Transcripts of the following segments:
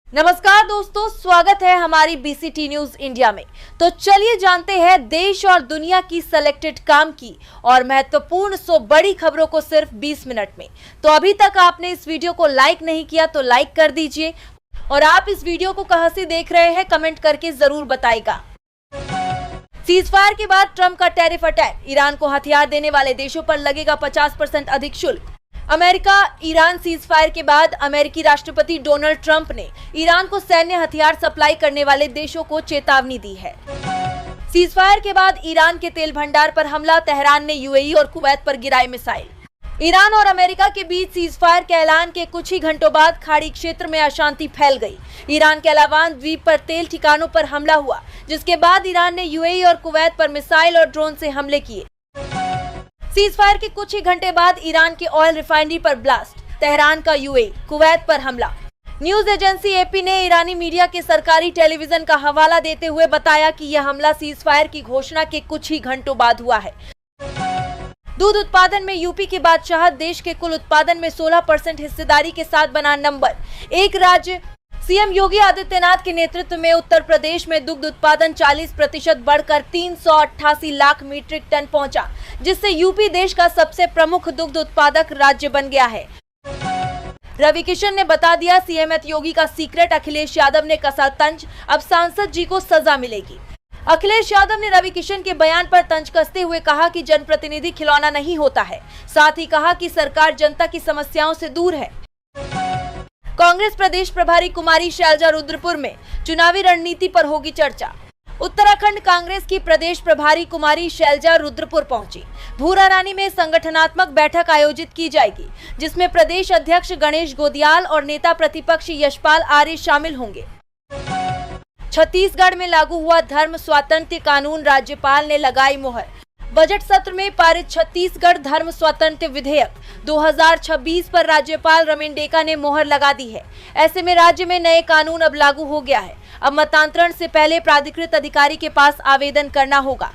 नमस्कार दोस्तों, स्वागत है हमारी बीसीटी न्यूज इंडिया में। तो चलिए जानते हैं देश और दुनिया की सिलेक्टेड काम की और महत्वपूर्ण 100 बड़ी खबरों को सिर्फ 20 मिनट में। तो अभी तक आपने इस वीडियो को लाइक नहीं किया तो लाइक कर दीजिए और आप इस वीडियो को कहां से देख रहे हैं कमेंट करके जरूर बताइएगा। सीजफायर के बाद ट्रंप का टैरिफ अटैक, ईरान को हथियार देने वाले देशों पर लगेगा 50% अधिक शुल्क। अमेरिका ईरान सीजफायर के बाद अमेरिकी राष्ट्रपति डोनाल्ड ट्रंप ने ईरान को सैन्य हथियार सप्लाई करने वाले देशों को चेतावनी दी है। सीजफायर के बाद ईरान के तेल भंडार पर हमला, तेहरान ने यूएई और कुवैत पर गिराई मिसाइल। ईरान और अमेरिका के बीच सीजफायर के ऐलान के कुछ ही घंटों बाद खाड़ी क्षेत्र में अशांति फैल गई। ईरान के अलावान द्वीप पर तेल ठिकानों पर हमला हुआ, जिसके बाद ईरान ने यूएई और कुवैत पर मिसाइल और ड्रोन से हमले किए। सीजफायर के कुछ ही घंटे बाद ईरान के ऑयल रिफाइनरी पर ब्लास्ट, तेहरान का यूएई, कुवैत पर हमला। न्यूज एजेंसी एपी ने ईरानी मीडिया के सरकारी टेलीविजन का हवाला देते हुए बताया कि यह हमला सीजफायर की घोषणा के कुछ ही घंटों बाद हुआ है। दूध उत्पादन में यूपी के बाद शहद देश के कुल उत्पादन में 16% हिस्सेदारी के साथ बना नंबर 1 राज्य। सीएम योगी आदित्यनाथ के नेतृत्व में उत्तर प्रदेश में दुग्ध उत्पादन 40% बढ़कर 388 लाख मीट्रिक टन पहुंचा, जिससे यूपी देश का सबसे प्रमुख दुग्ध उत्पादक राज्य बन गया है। रवि किशन ने बता दिया, सीएम योगी का सीक्रेट, अखिलेश यादव ने कसा तंज, अब सांसद जी को सजा मिलेगी। अखिलेश यादव ने रवि किशन के बयान पर तंज कसते हुए कहा कि जनप्रतिनिधि खिलौना नहीं होता है। साथ ही कहा कि सरकार जनता की समस्याओं से दूर है। कांग्रेस प्रदेश प्रभारी कुमारी शैलजा रुद्रपुर में चुनावी रणनीति पर होगी चर्चा। उत्तराखंड कांग्रेस की प्रदेश प्रभारी कुमारी शैलजा रुद्रपुर पहुंची। भूरा रानी में संगठनात्मक बैठक आयोजित की जाएगी, जिसमें प्रदेश अध्यक्ष गणेश गोदियाल और नेता प्रतिपक्ष यशपाल आर्य शामिल होंगे। छत्तीसगढ़ में लागू हुआ धर्म स्वातंत्र्य कानून, राज्यपाल ने लगाई मुहर। बजट सत्र में पारित छत्तीसगढ़ धर्म स्वातंत्र्य विधेयक 2026 पर राज्यपाल रमेन डेका ने मोहर लगा दी है। ऐसे में राज्य में नए कानून अब लागू हो गया है। अब मतांतरण से पहले प्राधिकृत अधिकारी के पास आवेदन करना होगा।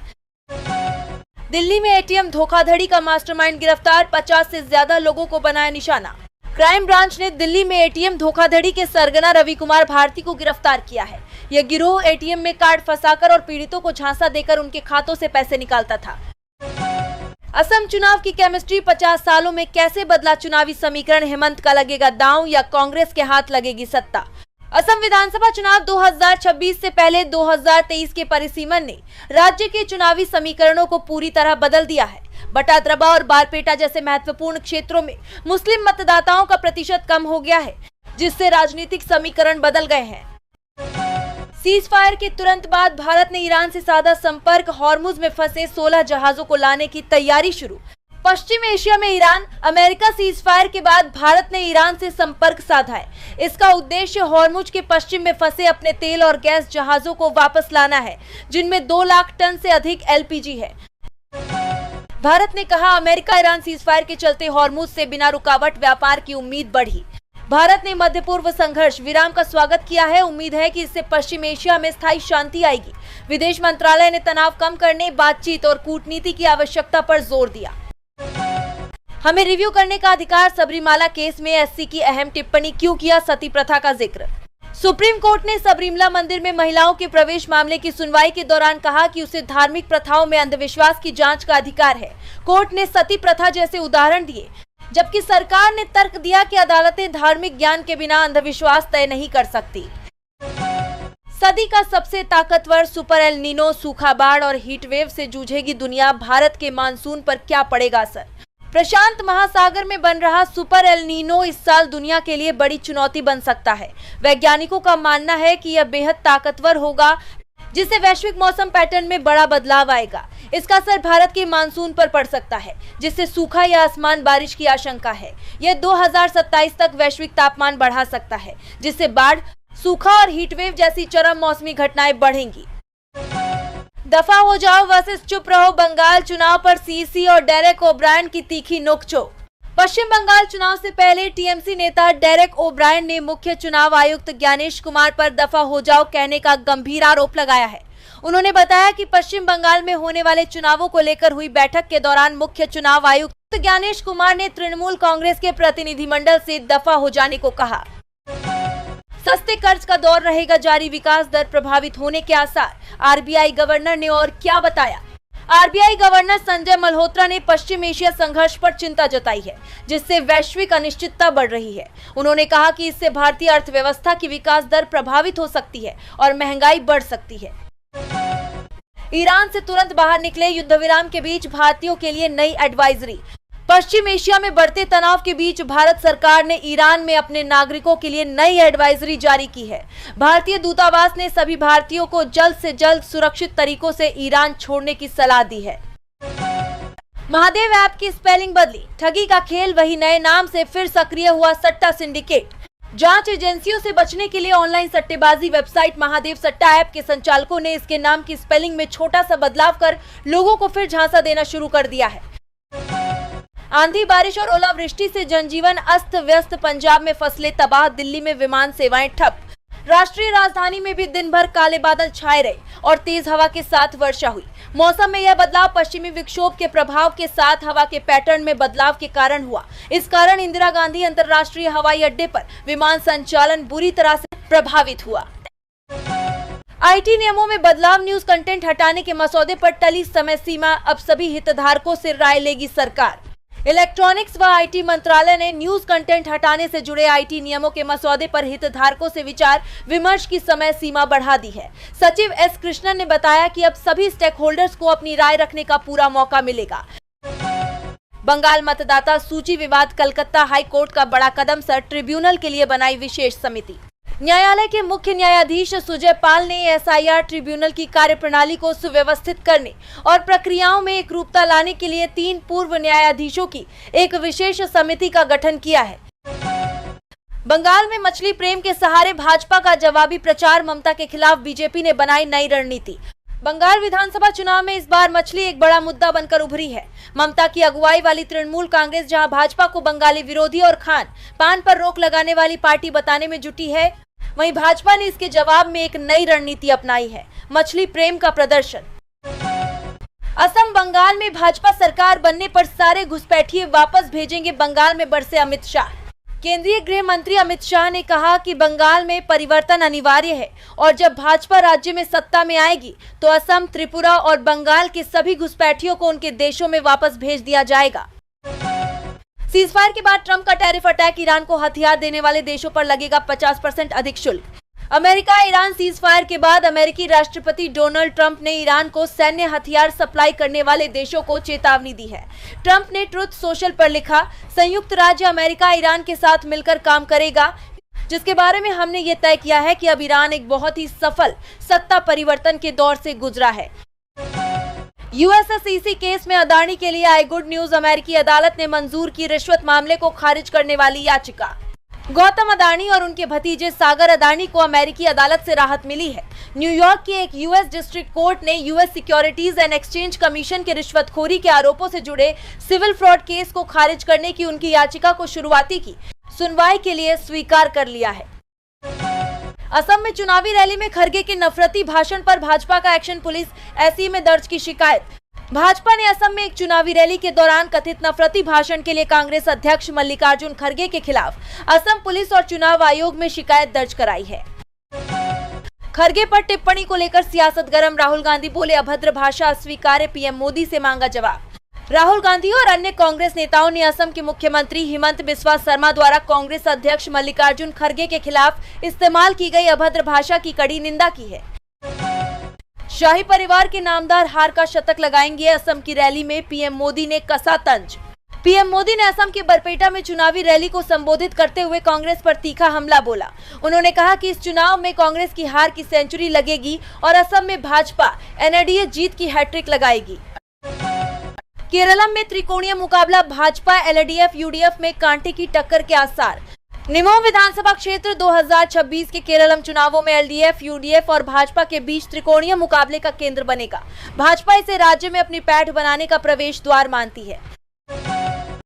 दिल्ली में एटीएम धोखाधड़ी का मास्टरमाइंड गिरफ्तार, 50 से ज्यादा लोगों को बनाया निशाना। क्राइम ब्रांच ने दिल्ली में एटीएम धोखाधड़ी के सरगना रवि कुमार भारती को गिरफ्तार किया है। यह गिरोह एटीएम में कार्ड फंसाकर और पीड़ितों को झांसा देकर उनके खातों से पैसे निकालता था। असम चुनाव की केमिस्ट्री, 50 सालों में कैसे बदला चुनावी समीकरण, हेमंत का लगेगा दांव या कांग्रेस के हाथ लगेगी सत्ता। असम विधानसभा चुनाव 2026 से पहले 2023 के परिसीमन ने राज्य के चुनावी समीकरणों को पूरी तरह बदल दिया है। बटाद्रबा और बारपेटा जैसे महत्वपूर्ण क्षेत्रों में मुस्लिम मतदाताओं का प्रतिशत कम हो गया है, जिससे राजनीतिक समीकरण बदल गए हैं। सीजफायर के तुरंत बाद भारत ने ईरान से साधा संपर्क, हॉर्मुज में फंसे 16 जहाजों को लाने की तैयारी शुरू। पश्चिम एशिया में ईरान अमेरिका सीजफायर के बाद भारत ने ईरान से संपर्क साधा है। इसका उद्देश्य हॉर्मुज के पश्चिम में फंसे अपने तेल और गैस जहाजों को वापस लाना है, जिनमें 2 लाख टन से अधिक एलपीजी है। भारत ने कहा, अमेरिका ईरान सीजफायर के चलते हॉर्मुज से बिना रुकावट व्यापार की उम्मीद बढ़ी। भारत ने मध्य पूर्व संघर्ष विराम का स्वागत किया है। उम्मीद है कि इससे पश्चिम एशिया में स्थायी शांति आएगी। विदेश मंत्रालय ने तनाव कम करने, बातचीत और कूटनीति की आवश्यकता पर जोर दिया। हमें रिव्यू करने का अधिकार, सबरीमाला केस में एससी की अहम टिप्पणी, क्यों किया सती प्रथा का जिक्र। सुप्रीम कोर्ट ने सबरीमला मंदिर में महिलाओं के प्रवेश मामले की सुनवाई के दौरान कहा कि उसे धार्मिक प्रथाओं में अंधविश्वास की जांच का अधिकार है। कोर्ट ने सती प्रथा जैसे उदाहरण दिए, जबकि सरकार ने तर्क दिया कि अदालतें धार्मिक ज्ञान के बिना अंधविश्वास तय नहीं कर सकती। सदी का सबसे ताकतवर सुपर एल नीनो, सूखा, बाढ़ और हीट वेव से जूझेगी दुनिया। भारत के मानसून पर क्या पड़ेगा असर। प्रशांत महासागर में बन रहा सुपर एल नीनो इस साल दुनिया के लिए बड़ी चुनौती बन सकता है। वैज्ञानिकों का मानना है कि यह बेहद ताकतवर होगा, जिससे वैश्विक मौसम पैटर्न में बड़ा बदलाव आएगा। इसका असर भारत के मानसून पर पड़ सकता है, जिससे सूखा या आसमान बारिश की आशंका है। यह 2027 तक वैश्विक तापमान बढ़ा सकता है, जिससे बाढ़, सूखा और हीटवेव जैसी चरम मौसमी घटनाएं बढ़ेंगी। दफा हो जाओ वर्सेस चुप रहो, बंगाल चुनाव पर सीसी और डेरेक ओब्रायन की तीखी नोकझोंक। पश्चिम बंगाल चुनाव से पहले टीएमसी नेता डेरेक ओब्रायन ने मुख्य चुनाव आयुक्त ज्ञानेश कुमार पर दफा हो जाओ कहने का गंभीर आरोप लगाया है। उन्होंने बताया कि पश्चिम बंगाल में होने वाले चुनावों को लेकर हुई बैठक के दौरान मुख्य चुनाव आयुक्त ज्ञानेश कुमार ने तृणमूल कांग्रेस के प्रतिनिधिमंडल से दफा हो जाने को कहा। सस्ते कर्ज का दौर रहेगा जारी, विकास दर प्रभावित होने के आसार। आरबीआई गवर्नर ने और क्या बताया? आरबीआई गवर्नर संजय मल्होत्रा ने पश्चिम एशिया संघर्ष पर चिंता जताई है, जिससे वैश्विक अनिश्चितता बढ़ रही है। उन्होंने कहा कि इससे भारतीय अर्थव्यवस्था की विकास दर प्रभावित हो सकती है और महंगाई बढ़ सकती है। ईरान से तुरंत बाहर निकले, युद्ध विराम के बीच भारतीयों के लिए नई एडवाइजरी। पश्चिम एशिया में बढ़ते तनाव के बीच भारत सरकार ने ईरान में अपने नागरिकों के लिए नई एडवाइजरी जारी की है। भारतीय दूतावास ने सभी भारतीयों को जल्द से जल्द सुरक्षित तरीकों से ईरान छोड़ने की सलाह दी है। महादेव ऐप की स्पेलिंग बदली, ठगी का खेल वही नए नाम से फिर सक्रिय हुआ सट्टा सिंडिकेट। जांच एजेंसियों से बचने के लिए ऑनलाइन सट्टेबाजी वेबसाइट महादेव सट्टा ऐप के संचालकों ने इसके नाम की स्पेलिंग में छोटा सा बदलाव कर लोगों को फिर झांसा देना शुरू कर दिया है। आंधी, बारिश और ओलावृष्टि से जनजीवन अस्त व्यस्त, पंजाब में फसलें तबाह, दिल्ली में विमान सेवाएं ठप। राष्ट्रीय राजधानी में भी दिन भर काले बादल छाए रहे और तेज हवा के साथ वर्षा हुई। मौसम में यह बदलाव पश्चिमी विक्षोभ के प्रभाव के साथ हवा के पैटर्न में बदलाव के कारण हुआ। इस कारण इंदिरा गांधी अंतर्राष्ट्रीय हवाई अड्डे पर विमान संचालन बुरी तरह से प्रभावित हुआ। आईटी नियमों में बदलाव, न्यूज कंटेंट हटाने के मसौदे पर टली समय सीमा, अब सभी हितधारकों से राय लेगी सरकार। इलेक्ट्रॉनिक्स व आईटी मंत्रालय ने न्यूज कंटेंट हटाने से जुड़े आईटी नियमों के मसौदे पर हितधारकों से विचार विमर्श की समय सीमा बढ़ा दी है। सचिव एस कृष्णन ने बताया कि अब सभी स्टेक होल्डर्स को अपनी राय रखने का पूरा मौका मिलेगा। बंगाल मतदाता सूची विवाद, कलकत्ता हाई कोर्ट का बड़ा कदम, सर ट्रिब्यूनल के लिए बनाई विशेष समिति। न्यायालय के मुख्य न्यायाधीश सुजय पाल ने एसआईआर ट्रिब्यूनल की कार्यप्रणाली को सुव्यवस्थित करने और प्रक्रियाओं में एकरूपता लाने के लिए 3 पूर्व न्यायाधीशों की एक विशेष समिति का गठन किया है। बंगाल में मछली प्रेम के सहारे भाजपा का जवाबी प्रचार, ममता के खिलाफ बीजेपी ने बनाई नई रणनीति। बंगाल विधानसभा चुनाव में इस बार मछली एक बड़ा मुद्दा बनकर उभरी है। ममता की अगुवाई वाली तृणमूल कांग्रेस जहां भाजपा को बंगाली विरोधी और खान पान पर रोक लगाने वाली पार्टी बताने में जुटी है, वहीं भाजपा ने इसके जवाब में एक नई रणनीति अपनाई है, मछली प्रेम का प्रदर्शन। असम, बंगाल में भाजपा सरकार बनने पर सारे घुसपैठिए वापस भेजेंगे, बंगाल में बरसे अमित शाह। केंद्रीय गृह मंत्री अमित शाह ने कहा कि बंगाल में परिवर्तन अनिवार्य है और जब भाजपा राज्य में सत्ता में आएगी तो असम, त्रिपुरा और बंगाल के सभी घुसपैठियों को उनके देशों में वापस भेज दिया जाएगा। सीजफायर के बाद ट्रंप का टैरिफ अटैक, ईरान को हथियार देने वाले देशों पर लगेगा 50% अधिक शुल्क। अमेरिका ईरान सीजफायर के बाद अमेरिकी राष्ट्रपति डोनाल्ड ट्रंप ने ईरान को सैन्य हथियार सप्लाई करने वाले देशों को चेतावनी दी है। ट्रंप ने ट्रुथ सोशल पर लिखा, संयुक्त राज्य अमेरिका ईरान के साथ मिलकर काम करेगा, जिसके बारे में हमने ये तय किया है कि अब ईरान एक बहुत ही सफल सत्ता परिवर्तन के दौर से गुजरा है। यूएसएसईसी केस में अदानी के लिए आई गुड न्यूज, अमेरिकी अदालत ने मंजूर की रिश्वत मामले को खारिज करने वाली याचिका। गौतम अदानी और उनके भतीजे सागर अदानी को अमेरिकी अदालत से राहत मिली है। न्यूयॉर्क की एक यूएस डिस्ट्रिक्ट कोर्ट ने US securities and exchange commission के रिश्वतखोरी के आरोपों से जुड़े सिविल फ्रॉड केस को खारिज करने की उनकी याचिका को शुरुआती की सुनवाई के लिए स्वीकार कर लिया है। असम में चुनावी रैली में खरगे के नफरती भाषण पर भाजपा का एक्शन, पुलिस एसई में दर्ज की शिकायत। भाजपा ने असम में एक चुनावी रैली के दौरान कथित नफरती भाषण के लिए कांग्रेस अध्यक्ष मल्लिकार्जुन खरगे के खिलाफ असम पुलिस और चुनाव आयोग में शिकायत दर्ज कराई है। खरगे पर टिप्पणी को लेकर सियासत गर्म, राहुल गांधी बोले अभद्र भाषा अस्वीकार्य, पीएम मोदी से मांगा जवाब। राहुल गांधी और अन्य कांग्रेस नेताओं ने असम के मुख्यमंत्री हिमंत बिस्वा शर्मा द्वारा कांग्रेस अध्यक्ष मल्लिकार्जुन खरगे के खिलाफ इस्तेमाल की गई अभद्र भाषा की कड़ी निंदा की है। शाही परिवार के नामदार हार का शतक लगाएंगे, असम की रैली में पीएम मोदी ने कसा तंज। पीएम मोदी ने असम के बरपेटा में चुनावी रैली को संबोधित करते हुए कांग्रेस पर तीखा हमला बोला। उन्होंने कहा कि इस चुनाव में कांग्रेस की हार की सेंचुरी लगेगी और असम में भाजपा एनडीए जीत की हैट्रिक लगाएगी। केरलम में त्रिकोणीय मुकाबला, भाजपा एलडीएफ यूडीएफ में कांटे की टक्कर के आसार। निमोम विधानसभा क्षेत्र 2026 के केरलम चुनावों में एलडीएफ, यूडीएफ और भाजपा के बीच त्रिकोणीय मुकाबले का केंद्र बनेगा। भाजपा इसे राज्य में अपनी पैठ बनाने का प्रवेश द्वार मानती है।